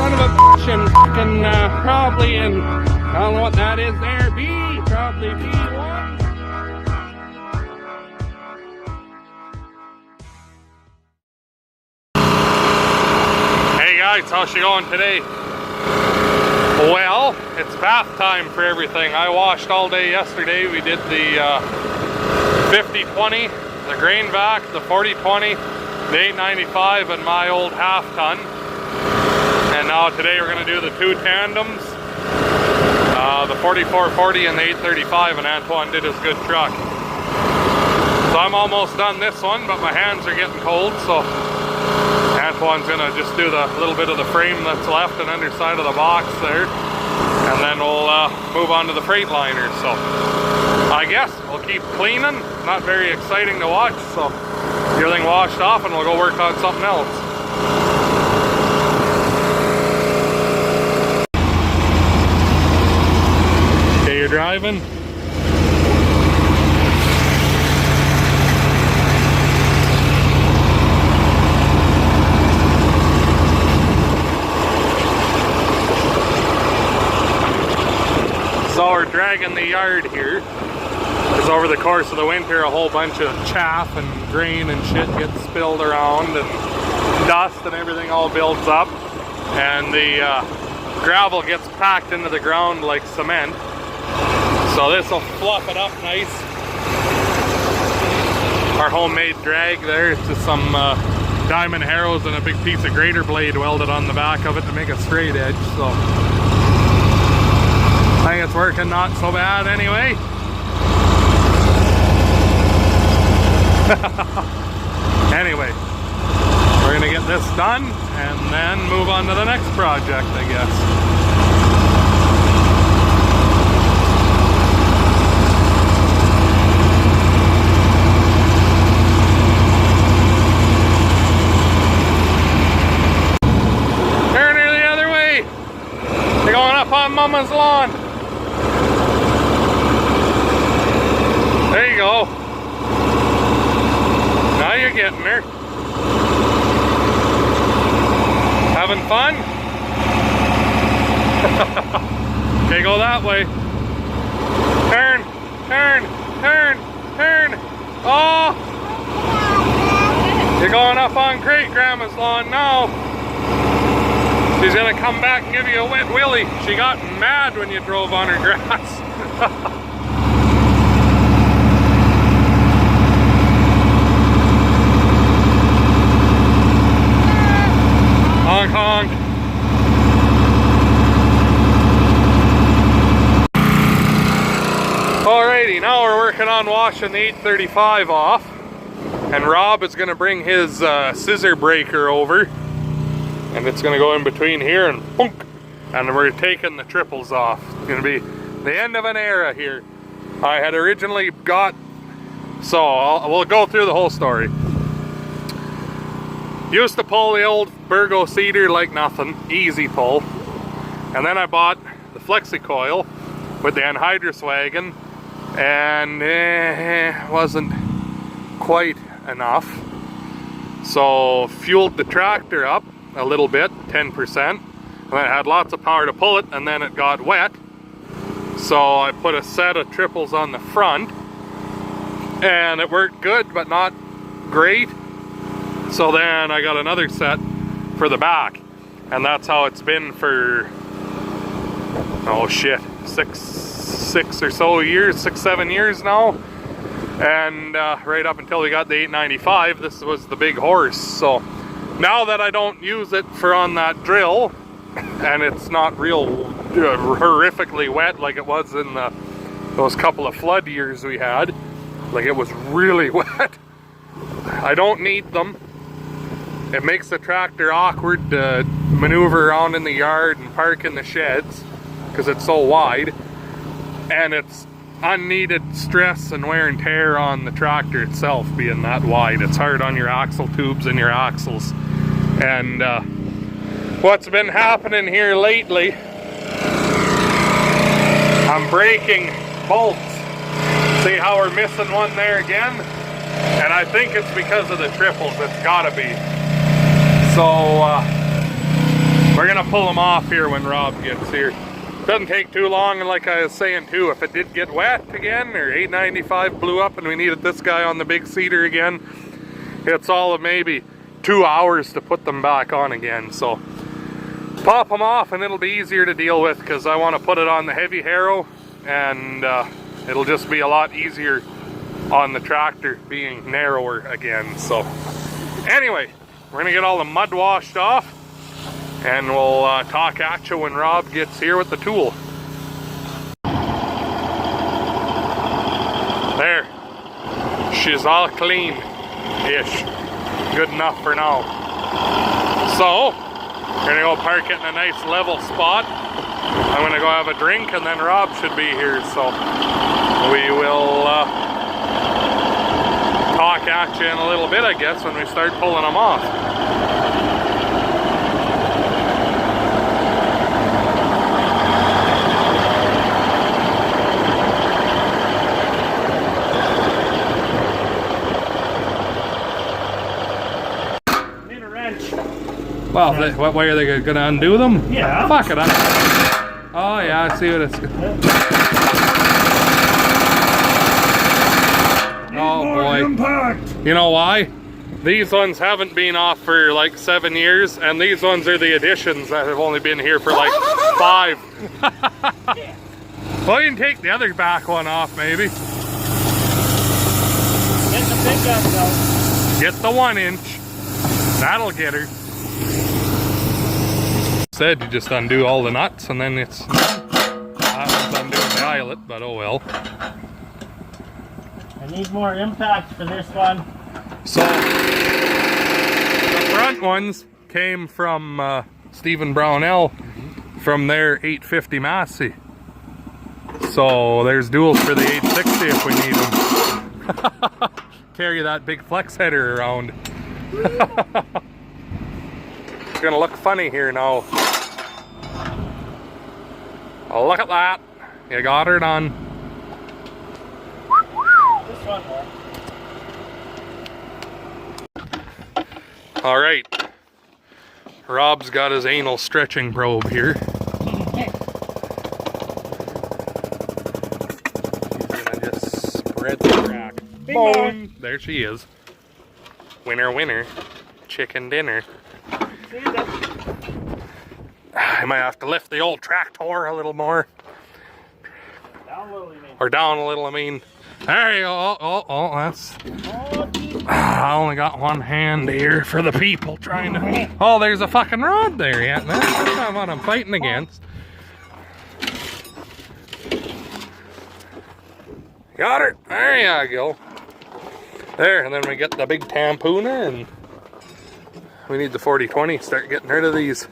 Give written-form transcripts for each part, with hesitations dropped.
son of a bitch and fucking probably in, I don't know what that is there, B, probably B1. Hey guys, how's she going today? Well, it's bath time for everything. I washed all day yesterday. We did the 50-20, the grain vac, the 40-20, the 895 and my old half ton. And now today we're going to do the two tandems, the 4440 and the 835, and Antoine did his good truck. So I'm almost done this one, but my hands are getting cold, so Antoine's going to just do the little bit of the frame that's left and underside of the box there, and then we'll move on to the Freightliner. So I guess we'll keep cleaning. Not very exciting to watch, so get everything washed off and we'll go work on something else. Okay, you're driving? So we're dragging the yard here, because over the course of the winter a whole bunch of chaff and grain and shit gets spilled around, and dust and everything all builds up, and the gravel gets packed into the ground like cement. So this will fluff it up nice. Our homemade drag there, it's just some diamond arrows and a big piece of grater blade welded on the back of it to make a straight edge. So I think it's working not so bad anyway. Anyway, we're gonna get this done and then move on to the next project, I guess. Turn her the other way. You're going up on Mama's lawn. There you go. Now you're getting her. Having fun? Okay, go that way. Turn, turn, turn, turn. Oh! You're going up on Great Grandma's lawn now. She's gonna come back and give you a wet willy. She got mad when you drove on her grass. Honk honk. Alrighty, now we're working on washing the 835 off, and Rob is going to bring his scissor breaker over, and it's going to go in between here and punk, and we're taking the triples off. It's going to be the end of an era here. I had originally got, so we'll go through the whole story. Used to pull the old Burgo Cedar like nothing, easy pull, and then I bought the flexi coil with the anhydrous wagon, and wasn't quite enough, so fueled the tractor up a little bit, 10%, and then it had lots of power to pull it, and then it got wet, so I put a set of triples on the front, and it worked good but not great. So then I got another set for the back, and that's how it's been for, oh shit, six or so years, 6-7 years now. And right up until we got the 895, this was the big horse. So now that I don't use it for on that drill, and it's not real horrifically wet like it was in those couple of flood years we had, like it was really wet, I don't need them. It makes the tractor awkward to maneuver around in the yard and park in the sheds because it's so wide, and it's unneeded stress and wear and tear on the tractor itself being that wide. It's hard on your axle tubes and your axles. And what's been happening here lately, I'm breaking bolts. See how we're missing one there again? And I think it's because of the triples. It's gotta be. So We're gonna pull them off here when Rob gets here. Doesn't take too long, and like I was saying too, if it did get wet again, or 895 blew up and we needed this guy on the big cedar again, it's all of maybe 2 hours to put them back on again. So pop them off and it'll be easier to deal with, because I want to put it on the heavy harrow, and it'll just be a lot easier on the tractor being narrower again. So anyway, we're gonna get all the mud washed off, and we'll talk at you when Rob gets here with the tool. There, she's all clean-ish. Good enough for now. So, we're gonna go park it in a nice level spot. I'm gonna go have a drink, and then Rob should be here. So, we will talk at you in a little bit, I guess, when we start pulling them off. Well, what way are they going to undo them? Yeah. Fuck it. Oh, yeah, I see what it's... Oh, boy. Impact. You know why? These ones haven't been off for like 7 years, and these ones are the additions that have only been here for like 5. Well, you can take the other back one off, maybe. Get the big gun, though. Get the 1 inch. That'll get her. Said you just undo all the nuts and then it's undoing the eyelet, but oh well. I need more impact for this one. So the front ones came from Stephen Brownell from their 850 Massey. So there's duals for the 860 if we need them. Carry that big flex header around. It's gonna look funny here now. Oh, look at that. You got her done. This one more. All right. Rob's got his anal stretching probe here. He's gonna just spread the crack. Boom! There she is. Winner, winner. Chicken dinner. I might have to lift the old tractor a little more. Down a little, you mean. Or down a little, I mean. There you go. Oh, that's... I only got one hand here for the people trying to... Oh, there's a fucking rod there yet. That's not what I'm fighting against. Got her. There you go. There, and then we get the big tampooner, and we need the 40-20. Start getting rid of these.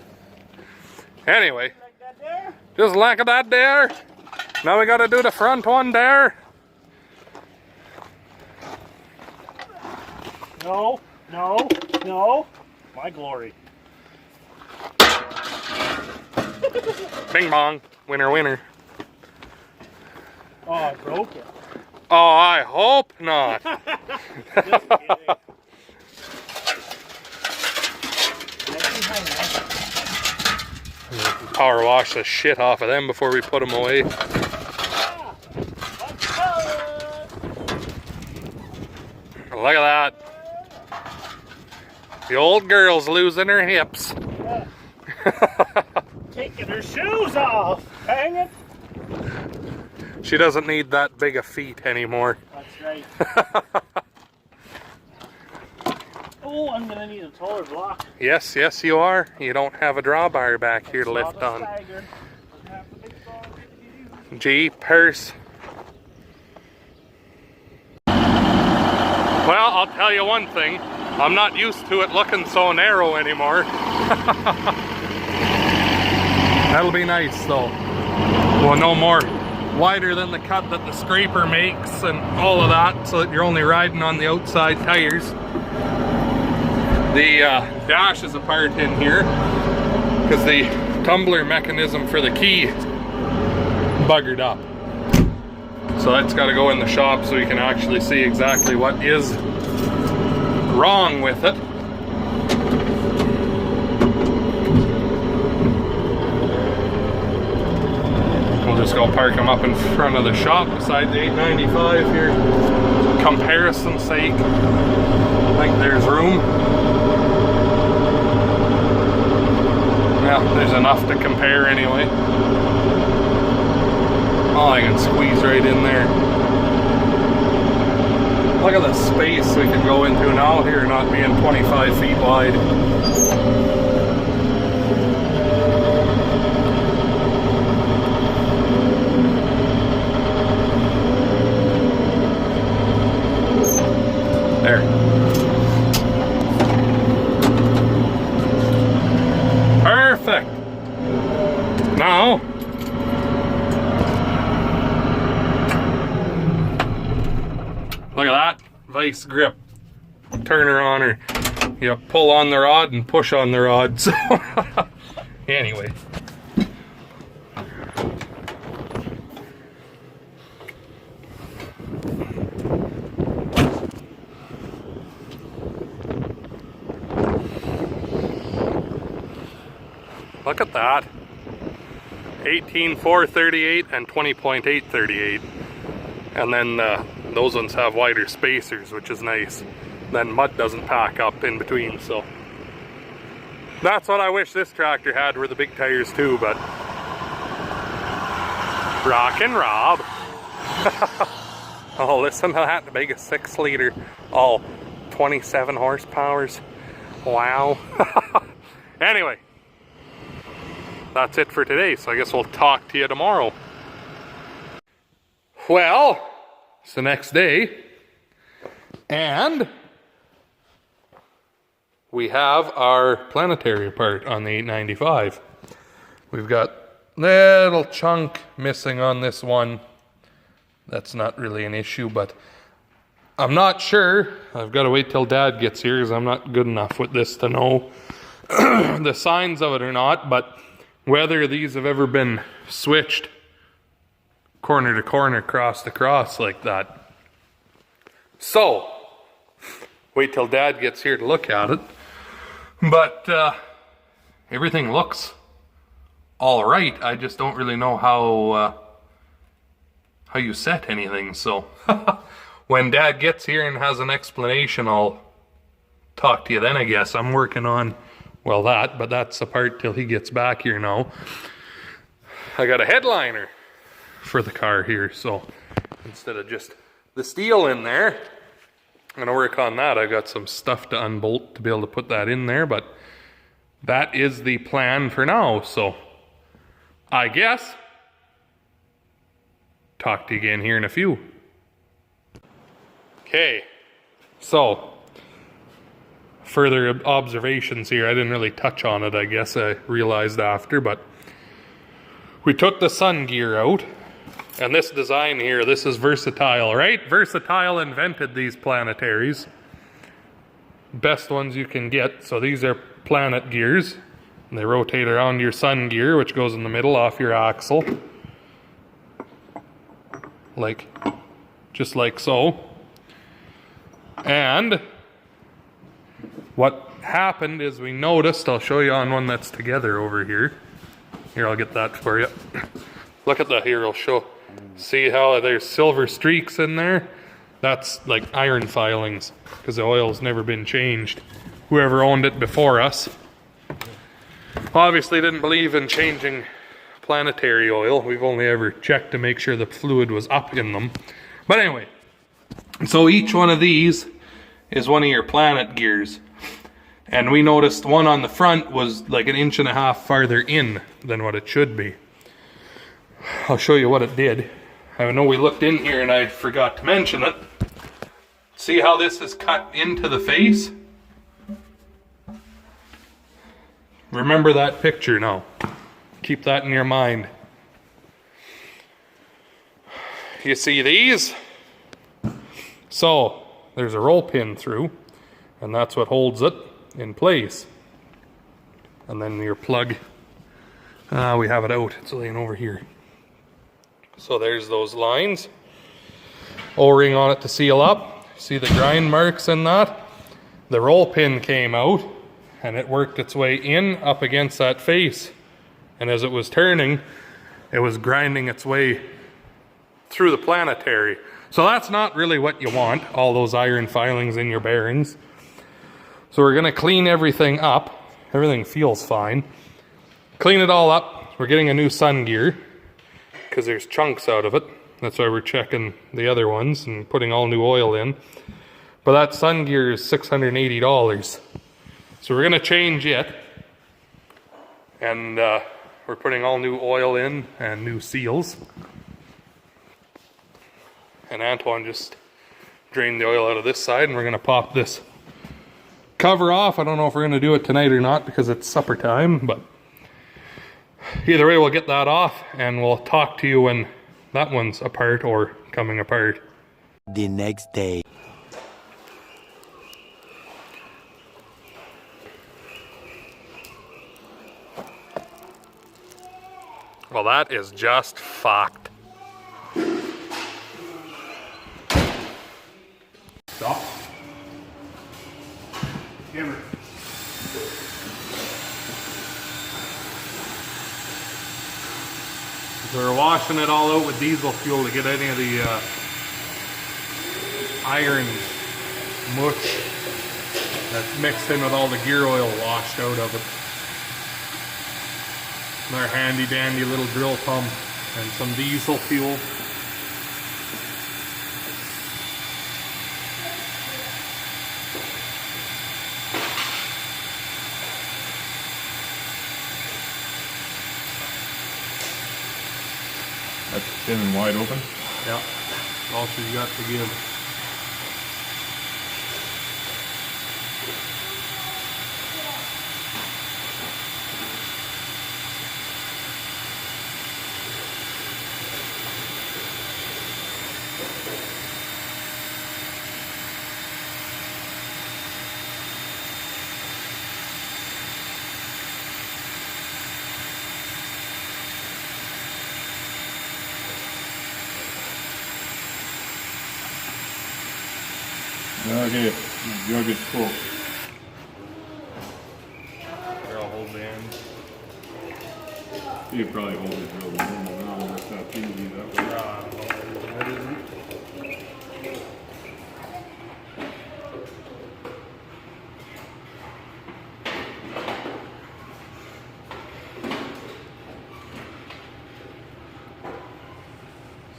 Anyway, just like that there. Now we gotta do the front one there. No, no, no. My glory. Bing bong. Winner, winner. Oh, I broke it. Oh, I hope not. Just kidding. Power wash the shit off of them before we put them away. Look at that. The old girl's losing her hips. Taking her shoes off. Hang it. She doesn't need that big of feet anymore. That's right. Oh, I'm gonna need a taller block. Yes, yes you are. You don't have a drawbar back here to lift on. Jeepers. Well, I'll tell you one thing. I'm not used to it looking so narrow anymore. That'll be nice though. Well, no more wider than the cut that the scraper makes and all of that, so that you're only riding on the outside tires. The dash is apart in here because the tumbler mechanism for the key buggered up. So that's got to go in the shop so you can actually see exactly what is wrong with it. just go park them up in front of the shop beside the 895 here. Comparison's sake. I think there's room. Yeah, there's enough to compare anyway. Oh, I can squeeze right in there. Look at the space we can go into now here, not being 25 feet wide. There. Perfect. Now, look at that vice grip. Turner on her. You pull on the rod and push on the rod. So anyway. Look at that. 18.438 and 20.838. And then those ones have wider spacers, which is nice. Then mud doesn't pack up in between, so. That's what I wish this tractor had, were the big tires too, but. Rockin' Rob. Oh, listen to that, the biggest 6-liter. Oh, 27 horsepowers. Wow. Anyway. That's it for today, so I guess we'll talk to you tomorrow. Well, it's the next day, and we have our planetary part on the 895. We've got little chunk missing on this one. That's not really an issue, but I'm not sure. I've got to wait till Dad gets here because I'm not good enough with this to know the signs of it or not, but whether these have ever been switched corner to corner, cross to cross like that. So, wait till Dad gets here to look at it. But everything looks all right. I just don't really know how you set anything. So, when Dad gets here and has an explanation, I'll talk to you then, I guess. I'm working on but that's a part till he gets back here now. I got a headliner for the car here, so instead of just the steel in there, I'm gonna work on that. I got some stuff to unbolt to be able to put that in there, but that is the plan for now, so I guess talk to you again here in a few. Okay, so further observations here. I didn't really touch on it, I guess I realized after, but we took the sun gear out, and this design here, this is Versatile, right? Versatile invented these planetaries. Best ones you can get. So these are planet gears, and they rotate around your sun gear, which goes in the middle off your axle. Just like so. And what happened is we noticed, I'll show you on one that's together over here. Here, I'll get that for you. Look at that here, I'll show. See how there's silver streaks in there? That's like iron filings, because the oil's never been changed. Whoever owned it before us obviously didn't believe in changing planetary oil. We've only ever checked to make sure the fluid was up in them. But anyway, so each one of these is one of your planet gears. And we noticed one on the front was like 1.5 inches farther in than what it should be. I'll show you what it did. I know we looked in here and I forgot to mention it. See how this is cut into the face? Remember that picture now. Keep that in your mind. You see these? So, there's a roll pin through, and that's what holds it in place. And then your plug, we have it out, it's laying over here. So there's those lines. O-ring on it to seal up. See the grind marks in that? The roll pin came out and it worked its way in up against that face. And as it was turning, it was grinding its way through the Planetary. So that's not really what you want, all those iron filings in your bearings. So we're gonna clean everything up. Everything feels fine. Clean it all up. We're getting a new sun gear because there's chunks out of it. That's why we're checking the other ones and putting all new oil in. But that sun gear is $680. So we're gonna change it. And we're putting all new oil in and new seals. And Antoine just drained the oil out of this side, and we're gonna pop this cover off. I don't know if we're gonna do it tonight or not because it's supper time, but either way we'll get that off and we'll talk to you when that one's apart or coming apart. The next day. Well, that is just fucked. Stop. Camera. So we're washing it all out with diesel fuel to get any of the iron mush that's mixed in with all the gear oil washed out of it. Our handy dandy little drill pump and some diesel fuel. That's thin and wide open. Yeah, all she's got to give. Okay, jug is full. Here, I'll hold the end. You could probably hold it real normal now, that's not easy that way. That isn't.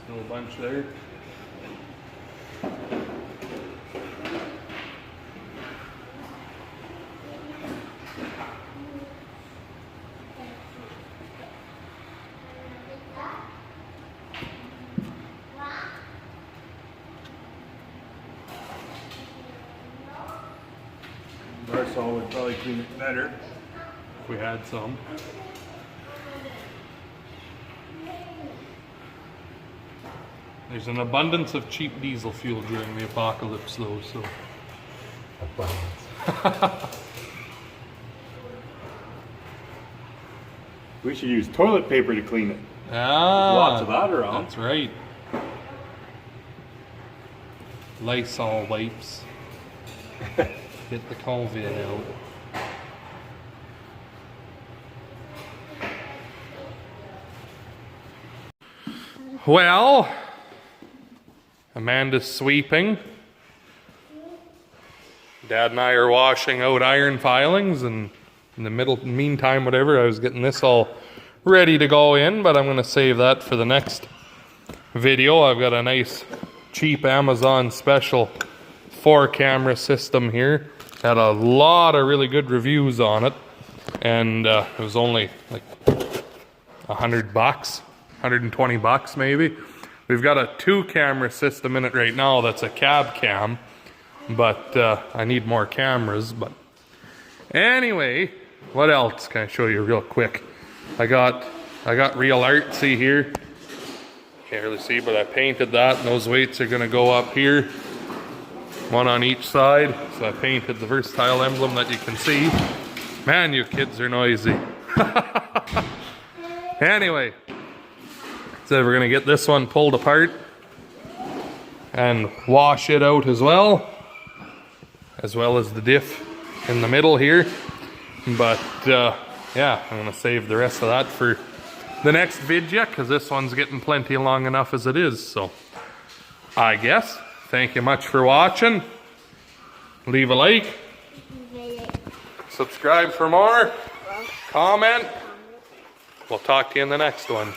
Still a bunch there. Marsol would probably clean it better. If we had some. There's an abundance of cheap diesel fuel during the apocalypse though, so. We should use toilet paper to clean it. Ah, Lots of that around. That's right. Lysol wipes. Get the COVID out. Well, Amanda's sweeping. Dad and I are washing out iron filings, and in the meantime, whatever, I was getting this all ready to go in, but I'm going to save that for the next video. I've got a nice, cheap Amazon special 4-camera system here. Had a lot of really good reviews on it, and it was only like $100, $120 maybe. We've got a 2-camera system in it right now that's a cab cam, but I need more cameras. But anyway, what else can I show you real quick? I got real artsy here. Can't really see, but I painted that, and those weights are gonna go up here, one on each side. So I painted the versatile emblem that you can see. Man, you kids are noisy. Anyway, so we're gonna get this one pulled apart and wash it out as well as the diff in the middle here. But yeah, I'm gonna save the rest of that for the next video, because this one's getting plenty long enough as it is. So I guess, thank you much for watching. Leave a like, subscribe for more, comment. We'll talk to you in the next one.